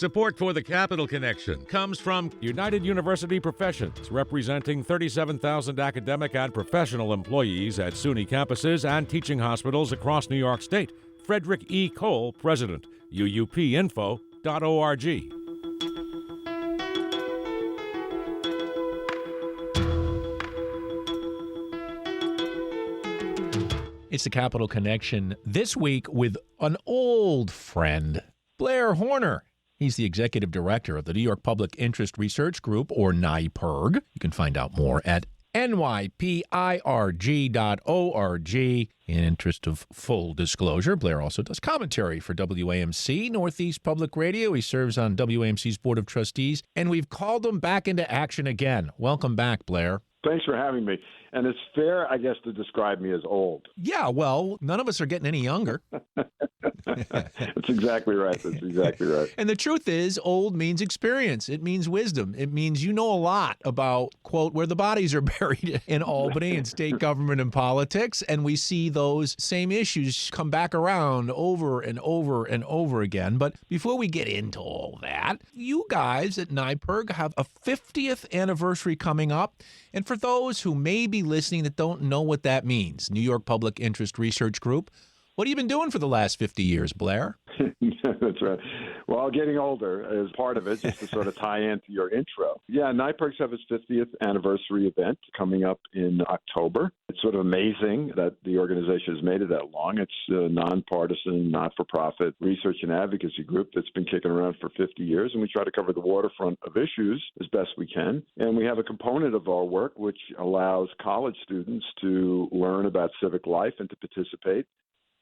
Support for the Capital Connection comes from United University Professions, representing 37,000 academic and professional employees at SUNY campuses and teaching hospitals across New York State. Frederick E. Cole, President, uupinfo.org. It's the Capital Connection this week with an old friend, Blair Horner. He's the executive director of the New York Public Interest Research Group, or NYPIRG. You can find out more at nypirg.org. In interest of full disclosure, Blair also does commentary for WAMC, Northeast Public Radio. He serves on WAMC's Board of Trustees, and we've called him back into action again. Welcome back, Blair. Thanks for having me. And it's fair, I guess, to describe me as old. Yeah, well, none of us are getting any younger. That's exactly right. That's exactly right. And the truth is, old means experience. It means wisdom. It means you know a lot about, quote, where the bodies are buried in Albany and state government and politics. And we see those same issues come back around over and over and over again. But before we get into all that, you guys at NYPIRG have a 50th anniversary coming up. And for those who may be listening that don't know what that means, New York Public Interest Research Group, what have you been doing for the last 50 years, Blair? That's right. Well, getting older is part of it, just to sort of tie into your intro. Yeah, NYPIRGs have its 50th anniversary event coming up in October. It's sort of amazing that the organization has made it that long. It's a nonpartisan, not-for-profit research and advocacy group that's been kicking around for 50 years, and we try to cover the waterfront of issues as best we can. And we have a component of our work which allows college students to learn about civic life and to participate.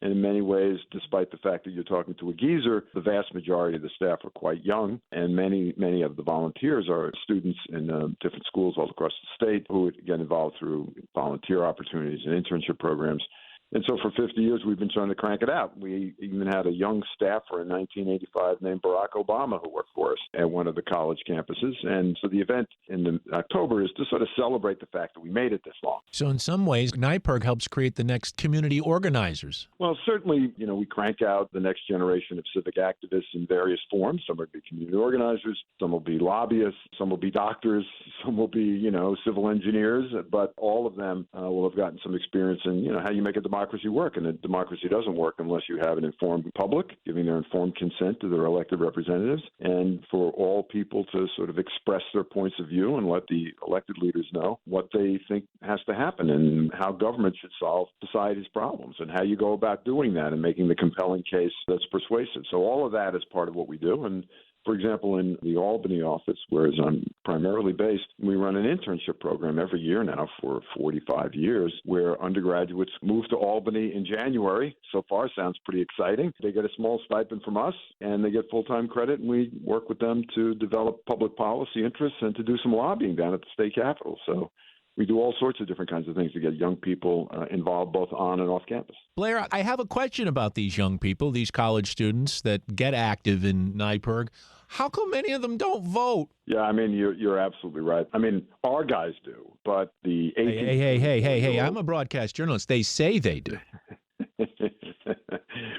And in many ways, despite the fact that you're talking to a geezer, the vast majority of the staff are quite young, and many of the volunteers are students in different schools all across the state who get involved through volunteer opportunities and internship programs. And so for 50 years, we've been trying to crank it out. We even had a young staffer in 1985 named Barack Obama who worked for us at one of the college campuses. And so the event in October is to sort of celebrate the fact that we made it this long. So in some ways, NYPIRG helps create the next community organizers. Well, certainly, we crank out the next generation of civic activists in various forms. Some will be community organizers, some will be lobbyists, some will be doctors, some will be, civil engineers, but all of them will have gotten some experience in, how you make a democracy work. And a democracy doesn't work unless you have an informed public, giving their informed consent to their elected representatives, and for all people to sort of express their points of view and let the elected leaders know what they think has to happen and how government should solve society's problems and how you go about doing that and making the compelling case that's persuasive. So all of that is part of what we do. And for example, in the Albany office, where I'm primarily based, we run an internship program every year now for 45 years where undergraduates move to Albany in January. So far, sounds pretty exciting. They get a small stipend from us, and they get full-time credit, and we work with them to develop public policy interests and to do some lobbying down at the state capitol. So we do all sorts of different kinds of things to get young people involved both on and off campus. Blair, I have a question about these young people, these college students that get active in NYPIRG. How come many of them don't vote? Yeah, you're absolutely right. Our guys do, but the 18- Hey, I'm a broadcast journalist. They say they do.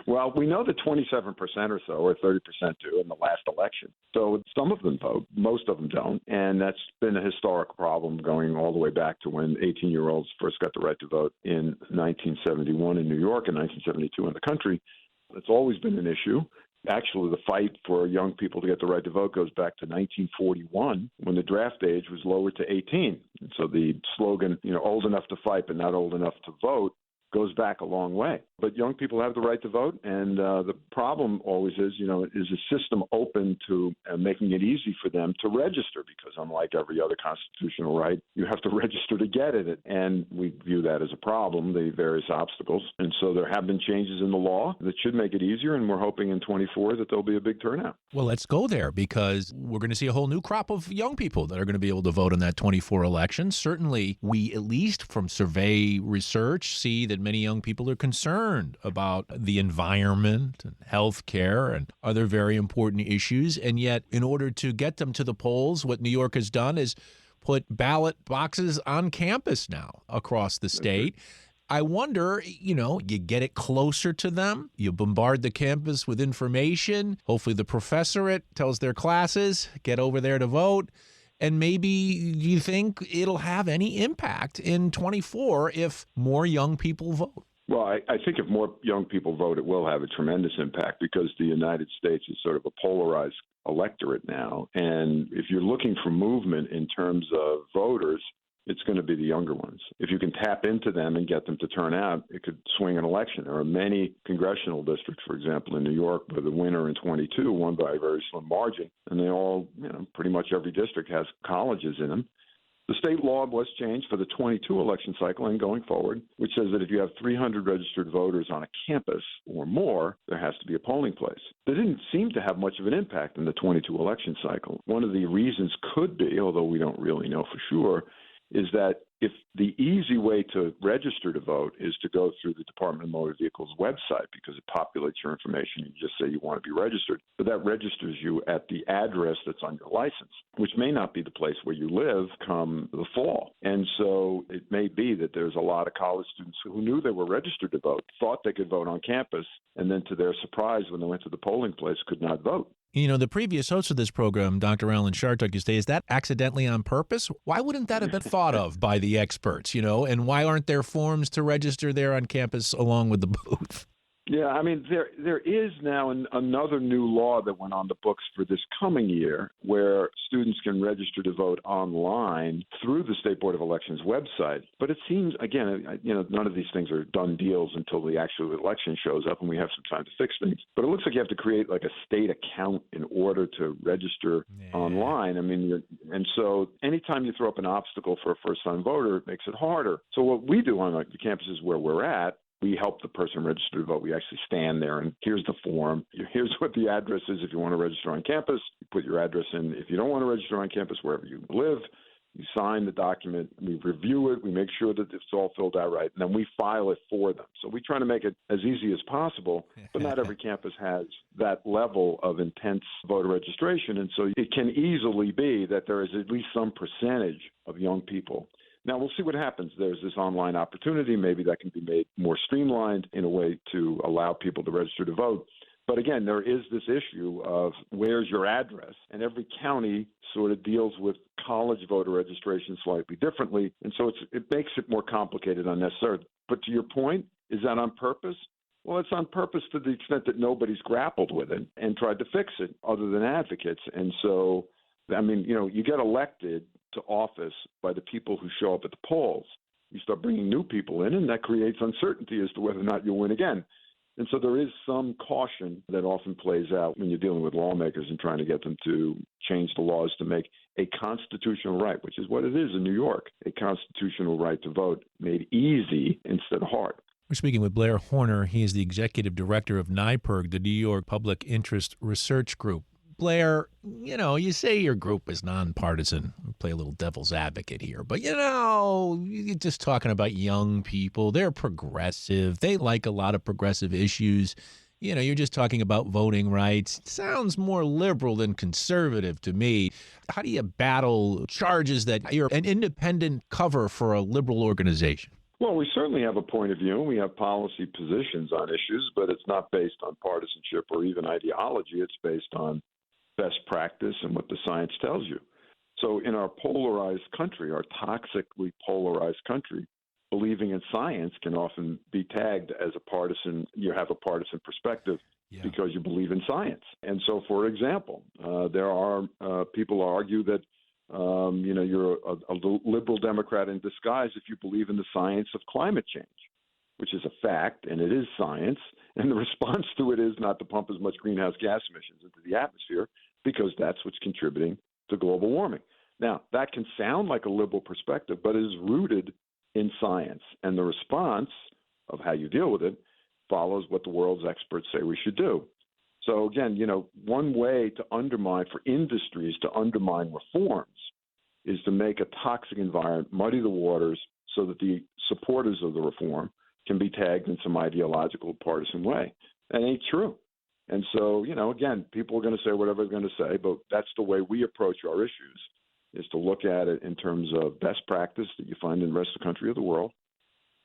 Well, we know that 27% or so, or 30% do in the last election. So some of them vote, most of them don't. And that's been a historic problem going all the way back to when 18-year-olds first got the right to vote in 1971 in New York and 1972 in the country. It's always been an issue. Actually, the fight for young people to get the right to vote goes back to 1941 when the draft age was lowered to 18. And so the slogan, old enough to fight but not old enough to vote, goes back a long way. But young people have the right to vote, and the problem always is, is a system open to making it easy for them to register? Because unlike every other constitutional right, you have to register to get it, and we view that as a problem, the various obstacles. And so there have been changes in the law that should make it easier, and we're hoping in 24 that there'll be a big turnout. Well, let's go there, because we're going to see a whole new crop of young people that are going to be able to vote in that 24 election. Certainly, we, at least from survey research, see that many young people are concerned about the environment and health care and other very important issues. And yet, in order to get them to the polls, what New York has done is put ballot boxes on campus now across the state. I wonder, you get it closer to them. You bombard the campus with information. Hopefully the professorate tells their classes, get over there to vote. And maybe you think it'll have any impact in 24 if more young people vote? Well, I think if more young people vote, it will have a tremendous impact because the United States is sort of a polarized electorate now. And if you're looking for movement in terms of voters, it's going to be the younger ones. If you can tap into them and get them to turn out, it could swing an election. There are many congressional districts, for example, in New York, where the winner in 22 won by a very slim margin. And they all, pretty much every district has colleges in them. The state law was changed for the 22 election cycle and going forward, which says that if you have 300 registered voters on a campus or more, there has to be a polling place. That didn't seem to have much of an impact in the 22 election cycle. One of the reasons could be, although we don't really know for sure, is that if the easy way to register to vote is to go through the Department of Motor Vehicles website because it populates your information, you just say you want to be registered, but that registers you at the address that's on your license, which may not be the place where you live come the fall. And so it may be that there's a lot of college students who knew they were registered to vote, thought they could vote on campus, and then to their surprise, when they went to the polling place, could not vote. The previous host of this program, Dr. Alan Shartuk, used to say, is that accidentally on purpose? Why wouldn't that have been thought of by the experts, and why aren't there forms to register there on campus along with the booth? Yeah, I mean, there is now another new law that went on the books for this coming year where students can register to vote online through the State Board of Elections website. But it seems, again, none of these things are done deals until the actual election shows up and we have some time to fix things. But it looks like you have to create like a state account in order to register online. I mean, and so anytime you throw up an obstacle for a first-time voter, it makes it harder. So what we do on the campuses where we're at, we help the person register to vote. We actually stand there and here's the form. Here's what the address is if you want to register on campus. You put your address in. If you don't want to register on campus, wherever you live, you sign the document. We review it. We make sure that it's all filled out right, and then we file it for them. So we try to make it as easy as possible, but not every campus has that level of intense voter registration. And so it can easily be that there is at least some percentage of young people. Now, we'll see what happens. There's this online opportunity. Maybe that can be made more streamlined in a way to allow people to register to vote. But again, there is this issue of where's your address? And every county sort of deals with college voter registration slightly differently. And so it makes it more complicated unnecessarily. But to your point, is that on purpose? Well, it's on purpose to the extent that nobody's grappled with it and tried to fix it other than advocates. And so, I mean, you get elected to office by the people who show up at the polls. You start bringing new people in, and that creates uncertainty as to whether or not you'll win again. And so there is some caution that often plays out when you're dealing with lawmakers and trying to get them to change the laws to make a constitutional right, which is what it is in New York, a constitutional right to vote made easy instead of hard. We're speaking with Blair Horner. He is the executive director of NYPIRG, the New York Public Interest Research Group. Blair, you say your group is nonpartisan. I'll play a little devil's advocate here. But, you're just talking about young people. They're progressive. They like a lot of progressive issues. You're just talking about voting rights. It sounds more liberal than conservative to me. How do you battle charges that you're an independent cover for a liberal organization? Well, we certainly have a point of view. We have policy positions on issues, but it's not based on partisanship or even ideology. It's based on best practice and what the science tells you. So in our polarized country, our toxically polarized country, believing in science can often be tagged as a partisan. You have a partisan perspective because you believe in science. And so, for example, there are people argue that you're a liberal Democrat in disguise if you believe in the science of climate change, which is a fact, and it is science. And the response to it is not to pump as much greenhouse gas emissions into the atmosphere, because that's what's contributing to global warming. Now, that can sound like a liberal perspective, but it is rooted in science. And the response of how you deal with it follows what the world's experts say we should do. So again, one way to undermine, for industries to undermine reforms, is to make a toxic environment, muddy the waters, so that the supporters of the reform can be tagged in some ideological partisan way. That ain't true. And so, again, people are going to say whatever they're going to say, but that's the way we approach our issues, is to look at it in terms of best practice that you find in the rest of the country or the world,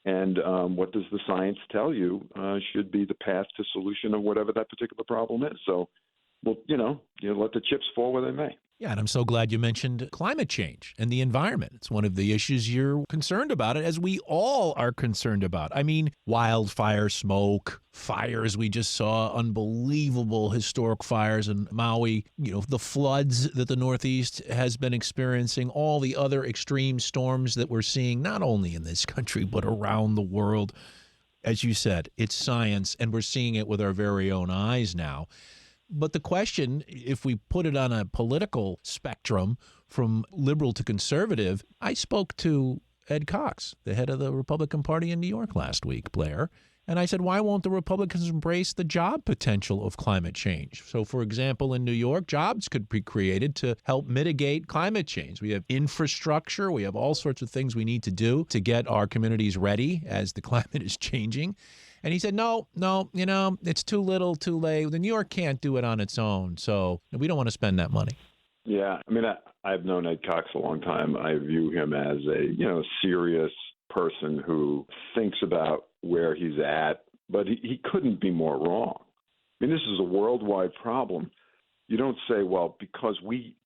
And what does the science tell you should be the path to solution of whatever that particular problem is? So, well, you let the chips fall where they may. Yeah, and I'm so glad you mentioned climate change and the environment. It's one of the issues you're concerned about, as we all are concerned about. I mean, wildfire smoke, fires we just saw, unbelievable historic fires in Maui, the floods that the Northeast has been experiencing, all the other extreme storms that we're seeing, not only in this country, but around the world. As you said, it's science, and we're seeing it with our very own eyes now. But the question, if we put it on a political spectrum from liberal to conservative, I spoke to Ed Cox, the head of the Republican Party in New York last week, Blair, and I said, why won't the Republicans embrace the job potential of climate change? So, for example, in New York, jobs could be created to help mitigate climate change. We have infrastructure. We have all sorts of things we need to do to get our communities ready as the climate is changing. And he said, no, it's too little, too late. The New York can't do it on its own, so we don't want to spend that money. Yeah, I mean, I've known Ed Cox a long time. I view him as a serious person who thinks about where he's at, but he couldn't be more wrong. I mean, this is a worldwide problem. You don't say, well, because we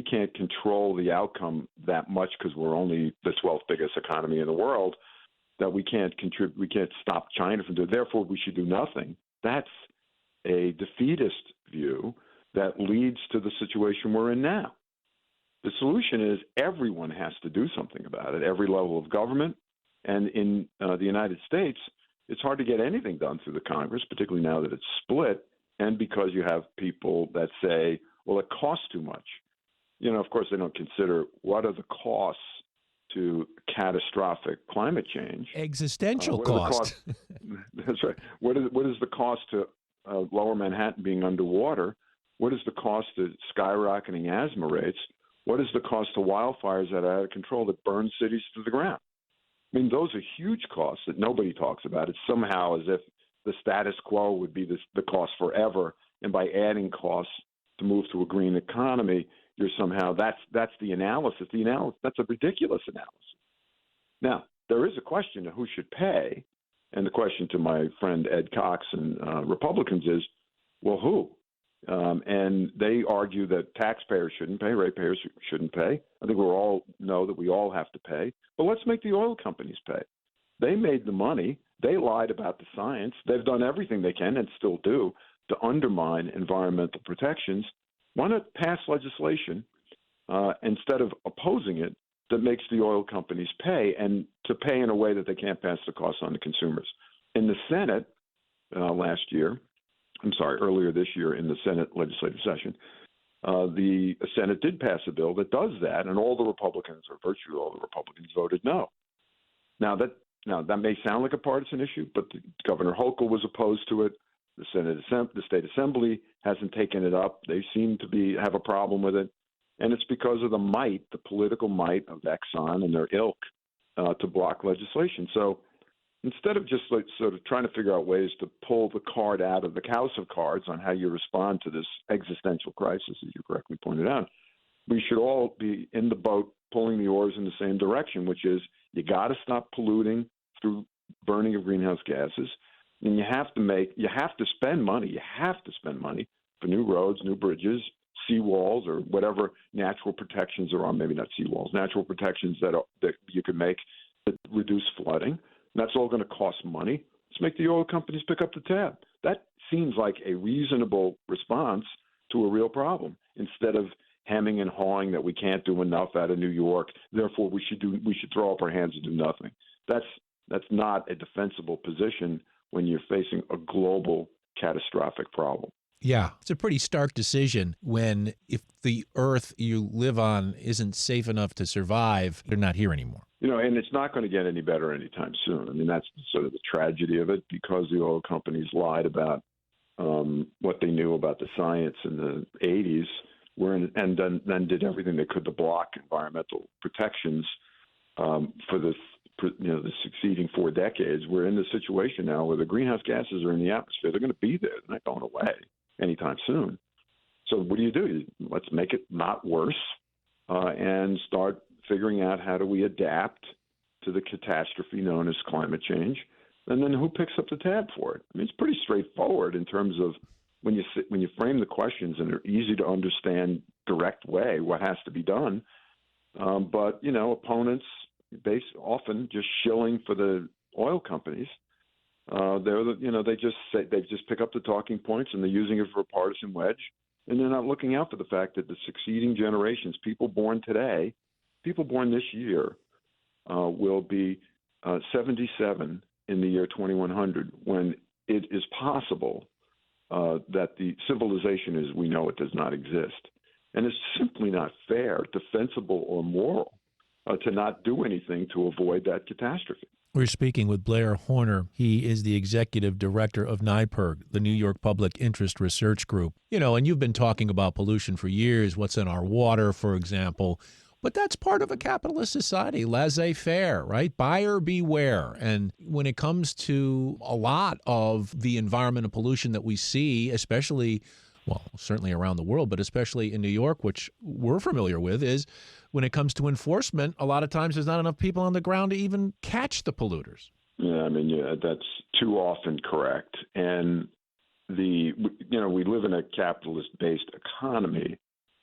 can't control the outcome that much because we're only the 12th biggest economy in the world, that we can't contribute, we can't stop China from doing. Therefore, we should do nothing. That's a defeatist view that leads to the situation we're in now. The solution is everyone has to do something about it, every level of government. And in the United States, it's hard to get anything done through the Congress, particularly now that it's split, and because you have people that say, well, it costs too much. Of course, they don't consider what are the costs to catastrophic climate change. Existential cost. That's right. What is the cost to lower Manhattan being underwater? What is the cost to skyrocketing asthma rates? What is the cost to wildfires that are out of control that burn cities to the ground? I mean, those are huge costs that nobody talks about. It's somehow as if the status quo would be the cost forever, and by adding costs to move to a green economy, you're somehow that's the analysis. That's a ridiculous analysis. Now, there is a question of who should pay, and the question to my friend Ed Cox and Republicans is, well, who? And they argue that taxpayers shouldn't pay, ratepayers shouldn't pay. I think we all know that we all have to pay. But let's make the oil companies pay. They made the money. They lied about the science. They've done everything they can and still do to undermine environmental protections. Why not pass legislation instead of opposing it that makes the oil companies pay, and to pay in a way that they can't pass the cost on to consumers? In the Senate earlier this year in the Senate legislative session, the Senate did pass a bill that does that, and all the Republicans, or virtually all the Republicans, voted no. Now that may sound like a partisan issue, but Governor Hochul was opposed to it. The state assembly hasn't taken it up. They seem to have a problem with it, and it's because of the political might of Exxon and their ilk to block legislation. So instead of just sort of trying to figure out ways to pull the card out of the house of cards on how you respond to this existential crisis, as you correctly pointed out, we should all be in the boat pulling the oars in the same direction, which is you got to stop polluting through burning of greenhouse gases. And you have to spend money for new roads, new bridges, seawalls, or whatever natural protections there are. Maybe not seawalls, natural protections that you can make that reduce flooding. And that's all going to cost money. Let's make the oil companies pick up the tab. That seems like a reasonable response to a real problem, instead of hemming and hawing that we can't do enough out of New York, therefore we should throw up our hands and do nothing. That's not a defensible position when you're facing a global catastrophic problem. Yeah, it's a pretty stark decision when, if the earth you live on isn't safe enough to survive, they're not here anymore. And it's not going to get any better anytime soon. I mean, that's sort of the tragedy of it, because the oil companies lied about what they knew about the science in the 80s, and then did everything they could to block environmental protections for the succeeding 4 decades. We're in the situation now where the greenhouse gases are in the atmosphere. They're going to be there. They're not going away anytime soon. So what do? Let's make it not worse and start figuring out how do we adapt to the catastrophe known as climate change, and then who picks up the tab for it? I mean, it's pretty straightforward in terms of when you frame the questions in an easy to understand, direct way, what has to be done. But opponents often just shilling for the oil companies. They just pick up the talking points and they're using it for a partisan wedge, and they're not looking out for the fact that the succeeding generations, people born this year, will be 77 in the year 2100, when it is possible that the civilization as we know it does not exist. And it's simply not fair, defensible, or moral to not do anything to avoid that catastrophe. We're speaking with Blair Horner. He is the executive director of NYPIRG, the New York Public Interest Research Group. And you've been talking about pollution for years, what's in our water, for example. But that's part of a capitalist society, laissez-faire, right? Buyer beware. And when it comes to a lot of the environmental pollution that we see, especially, well, certainly around the world, but especially in New York, which we're familiar with, is when it comes to enforcement, a lot of times there's not enough people on the ground to even catch the polluters. Yeah, that's too often correct. And we live in a capitalist-based economy,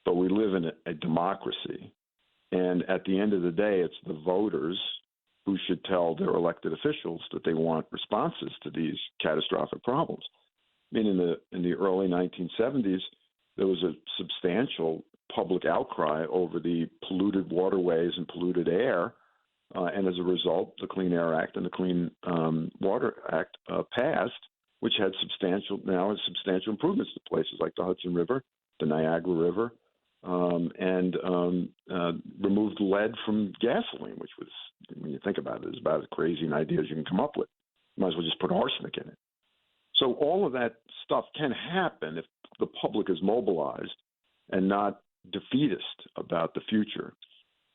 but we live in a democracy. And at the end of the day, it's the voters who should tell their elected officials that they want responses to these catastrophic problems. In the early 1970s, there was a substantial public outcry over the polluted waterways and polluted air, and as a result, the Clean Air Act and the Clean Water Act passed, which had substantial improvements to places like the Hudson River, the Niagara River, and removed lead from gasoline, which was, when you think about it, is about as crazy an idea as you can come up with. You might as well just put arsenic in it. So all of that stuff can happen if the public is mobilized and not defeatist about the future.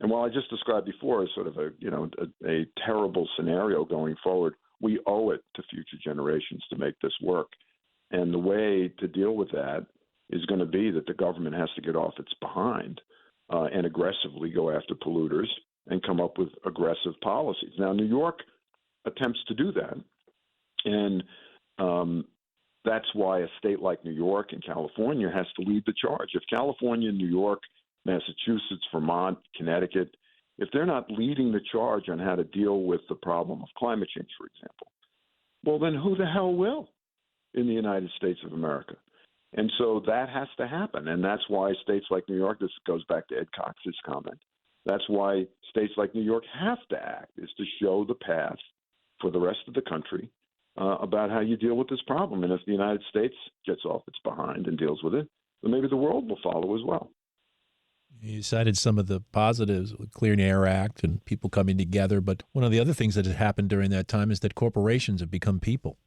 And while I just described before as sort of a terrible scenario going forward, we owe it to future generations to make this work. And the way to deal with that is going to be that the government has to get off its behind and aggressively go after polluters and come up with aggressive policies. Now, New York attempts to do that. And that's why a state like New York and California has to lead the charge. If California, New York, Massachusetts, Vermont, Connecticut, if they're not leading the charge on how to deal with the problem of climate change, for example, well, then who the hell will in the United States of America? And so that has to happen. And that's why states like New York, this goes back to Ed Cox's comment, that's why states like New York have to act, is to show the path for the rest of the country about how you deal with this problem. And if the United States gets off its behind and deals with it, then maybe the world will follow as well. You cited some of the positives with Clean Air Act and people coming together, but one of the other things that has happened during that time is that corporations have become people.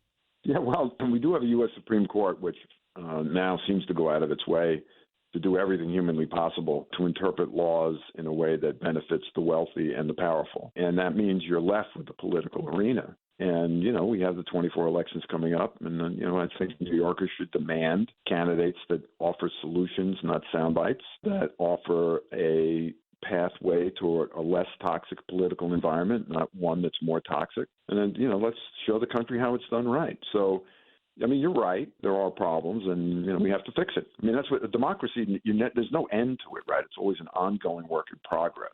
Yeah, well, we do have a U.S. Supreme Court, which now seems to go out of its way to do everything humanly possible to interpret laws in a way that benefits the wealthy and the powerful. And that means you're left with the political arena. And, we have the 24 elections coming up. And, I think New Yorkers should demand candidates that offer solutions, not sound bites, that offer a pathway toward a less toxic political environment, not one that's more toxic. And then, let's show the country how it's done right. So, you're right. There are problems, and, we have to fix it. That's what a democracy, there's no end to it, right? It's always an ongoing work in progress.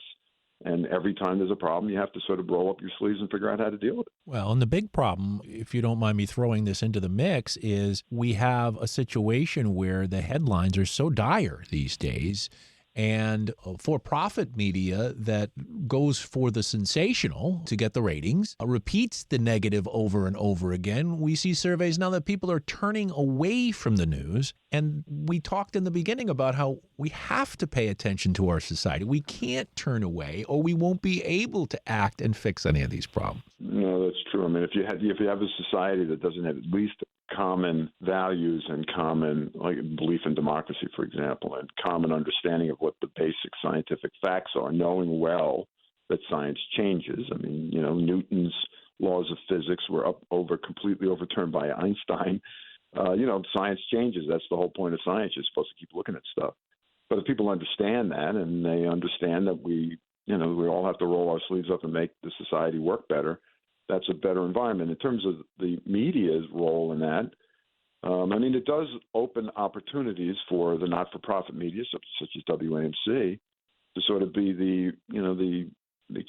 And every time there's a problem, you have to sort of roll up your sleeves and figure out how to deal with it. Well, and the big problem, if you don't mind me throwing this into the mix, is we have a situation where the headlines are so dire these days, and for-profit media that goes for the sensational to get the ratings, repeats the negative over and over again. We see surveys now that people are turning away from the news. And we talked in the beginning about how we have to pay attention to our society. We can't turn away or we won't be able to act and fix any of these problems. No, that's true. If you have a society that doesn't have at least common values and common belief in democracy, for example, and common understanding of what the basic scientific facts are, knowing well that science changes. Newton's laws of physics were completely overturned by Einstein. Science changes. That's the whole point of science. You're supposed to keep looking at stuff. But if people understand that, and they understand that we we all have to roll our sleeves up and make the society work better, that's a better environment. In terms of the media's role in that, it does open opportunities for the not-for-profit media, such as WAMC, to sort of be the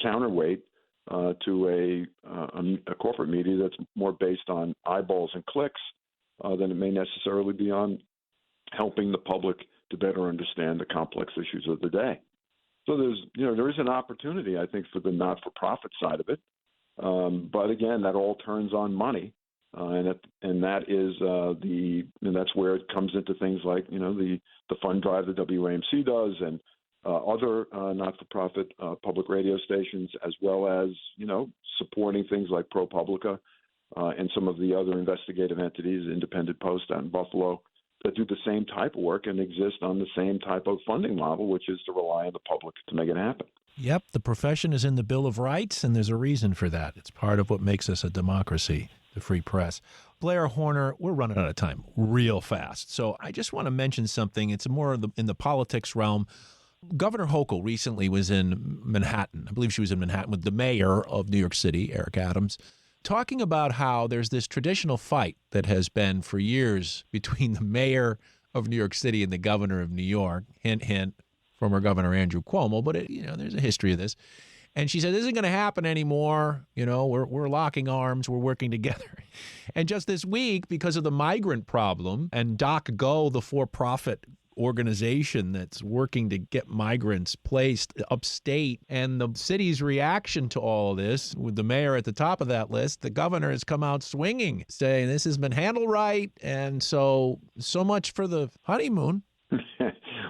counterweight to a corporate media that's more based on eyeballs and clicks than it may necessarily be on helping the public to better understand the complex issues of the day. So there is an opportunity, I think, for the not-for-profit side of it. But again, that all turns on money, and that is that's where it comes into things like the fund drive that WAMC does and other not-for-profit public radio stations, as well as supporting things like ProPublica and some of the other investigative entities, Independent Post out in Buffalo, that do the same type of work and exist on the same type of funding model, which is to rely on the public to make it happen. Yep, the profession is in the Bill of Rights, and there's a reason for that. It's part of what makes us a democracy, the free press. Blair Horner, we're running out of time real fast, so I just want to mention something. It's more in the politics realm. Governor Hochul recently was in Manhattan. I believe she was in Manhattan with the mayor of New York City, Eric Adams, talking about how there's this traditional fight that has been for years between the mayor of New York City and the governor of New York, hint, hint, former Governor Andrew Cuomo, but there's a history of this. And she said, this isn't going to happen anymore. We're locking arms. We're working together. And just this week, because of the migrant problem and DocGo, the for-profit organization that's working to get migrants placed upstate, and the city's reaction to all of this, with the mayor at the top of that list, the governor has come out swinging, saying this has been handled right, and so much for the honeymoon.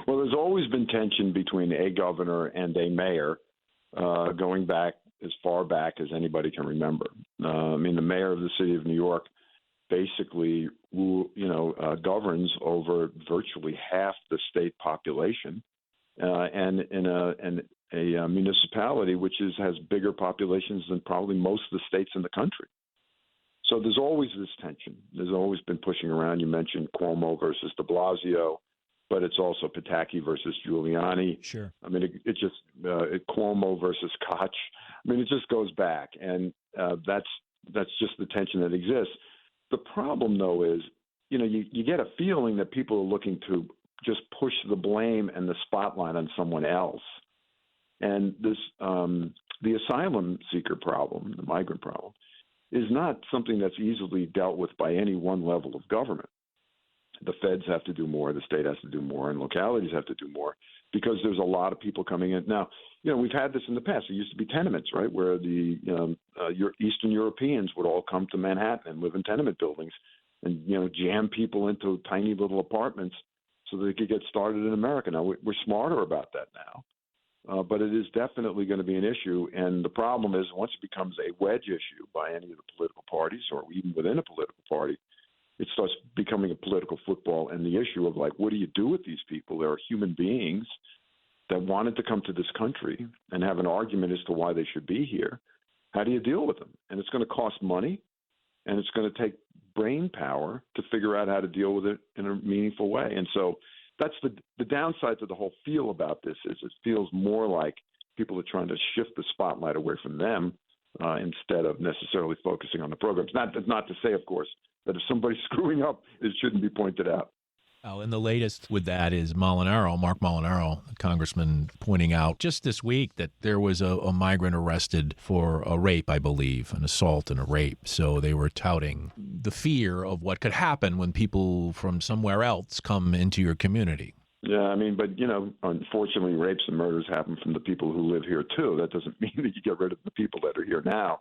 Well, there's always been tension between a governor and a mayor going back as far back as anybody can remember. The mayor of the city of New York basically governs over virtually half the state population, and in a municipality which has bigger populations than probably most of the states in the country. So there's always this tension. There's always been pushing around. You mentioned Cuomo versus de Blasio, but it's also Pataki versus Giuliani. Sure. It just Cuomo versus Koch. It just goes back, and that's just the tension that exists. The problem, though, is, you get a feeling that people are looking to just push the blame and the spotlight on someone else. And this, the asylum seeker problem, the migrant problem, is not something that's easily dealt with by any one level of government. The feds have to do more, the state has to do more, and localities have to do more because there's a lot of people coming in. Now, we've had this in the past. There used to be tenements, right, where the Eastern Europeans would all come to Manhattan and live in tenement buildings and, jam people into tiny little apartments so they could get started in America. Now, we're smarter about that now, but it is definitely going to be an issue. And the problem is once it becomes a wedge issue by any of the political parties or even within a political party, it starts becoming a political football, and the issue of, what do you do with these people? There are human beings that wanted to come to this country and have an argument as to why they should be here. How do you deal with them? And it's going to cost money, and it's going to take brain power to figure out how to deal with it in a meaningful way. And so that's the downside to the whole feel about this is it feels more like people are trying to shift the spotlight away from them instead of necessarily focusing on the programs. Not to say, of course, that if somebody's screwing up, it shouldn't be pointed out. Oh, and the latest with that is Mark Molinaro, the congressman, pointing out just this week that there was a migrant arrested for a rape, I believe, an assault and a rape. So they were touting the fear of what could happen when people from somewhere else come into your community. Yeah, but, unfortunately, rapes and murders happen from the people who live here, too. That doesn't mean that you get rid of the people that are here now.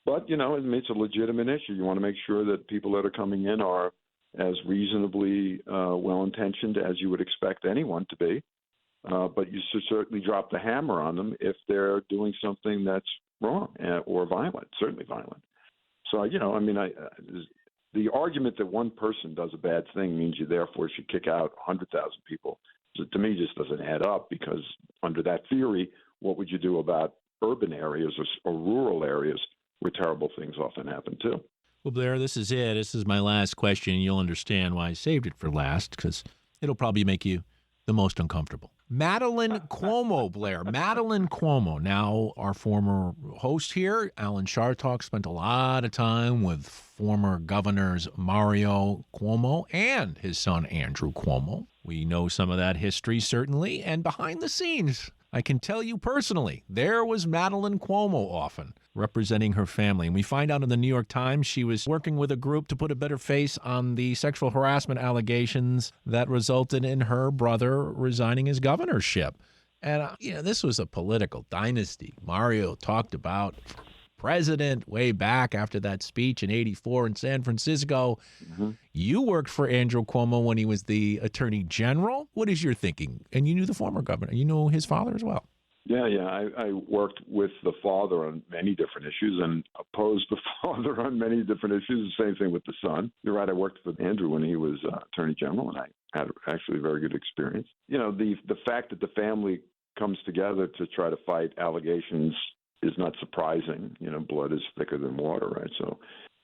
But, it's a legitimate issue. You want to make sure that people that are coming in are as reasonably well-intentioned as you would expect anyone to be. But you should certainly drop the hammer on them if they're doing something that's wrong or violent, certainly violent. So, the argument that one person does a bad thing means you therefore should kick out 100,000 people, to me, just doesn't add up because under that theory, what would you do about urban areas or rural areas where terrible things often happen too? Well, Blair, this is it. This is my last question. You'll understand why I saved it for last because it'll probably make you the most uncomfortable. Madeline Cuomo, Blair. Madeline Cuomo. Now, our former host here, Alan Chartock, spent a lot of time with former governors Mario Cuomo and his son Andrew Cuomo. We know some of that history, certainly. And behind the scenes, I can tell you personally, there was Madeline Cuomo often representing her family. And we find out in the New York Times she was working with a group to put a better face on the sexual harassment allegations that resulted in her brother resigning his governorship. And, this was a political dynasty. Mario talked about president way back after that speech in '84 in San Francisco. Mm-hmm. You worked for Andrew Cuomo when he was the attorney general. What is your thinking? And you knew the former governor. You know his father as well. Yeah. I worked with the father on many different issues and opposed the father on many different issues. The same thing with the son. You're right. I worked with Andrew when he was attorney general, and I had actually a very good experience. The fact that the family comes together to try to fight allegations is not surprising. Blood is thicker than water, right? So,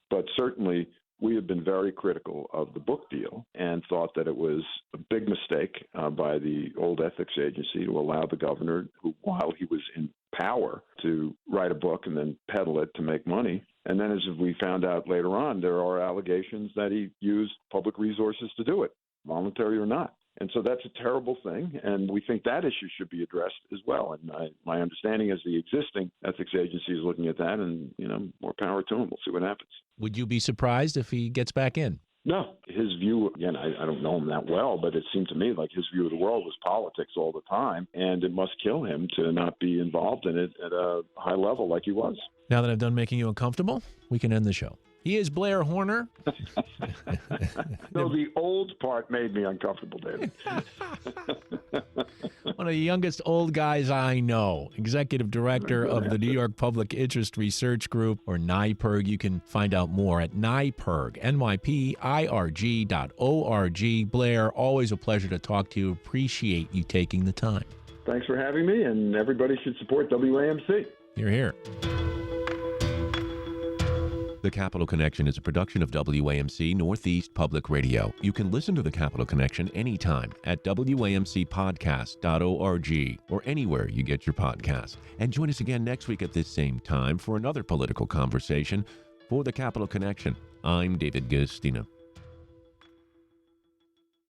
but certainly we have been very critical of the book deal and thought that it was a big mistake by the old ethics agency to allow the governor, who, while he was in power, to write a book and then peddle it to make money. And then, as we found out later on, there are allegations that he used public resources to do it, voluntary or not. And so that's a terrible thing, and we think that issue should be addressed as well. And my understanding is the existing ethics agency is looking at that, and, more power to him. We'll see what happens. Would you be surprised if he gets back in? No. His view, again, I don't know him that well, but it seemed to me like his view of the world was politics all the time, and it must kill him to not be involved in it at a high level like he was. Now that I've done making you uncomfortable, we can end the show. He is Blair Horner. No, the old part made me uncomfortable, David. One of the youngest old guys I know. Executive Director of the New York Public Interest Research Group, or NYPIRG. You can find out more at NYPIRG, NYPIRG.org. Blair, always a pleasure to talk to you. Appreciate you taking the time. Thanks for having me, and everybody should support WAMC. You're here. The Capital Connection is a production of WAMC Northeast Public Radio. You can listen to The Capital Connection anytime at WAMCpodcast.org or anywhere you get your podcast. And join us again next week at this same time for another political conversation. For The Capital Connection, I'm David Guistina.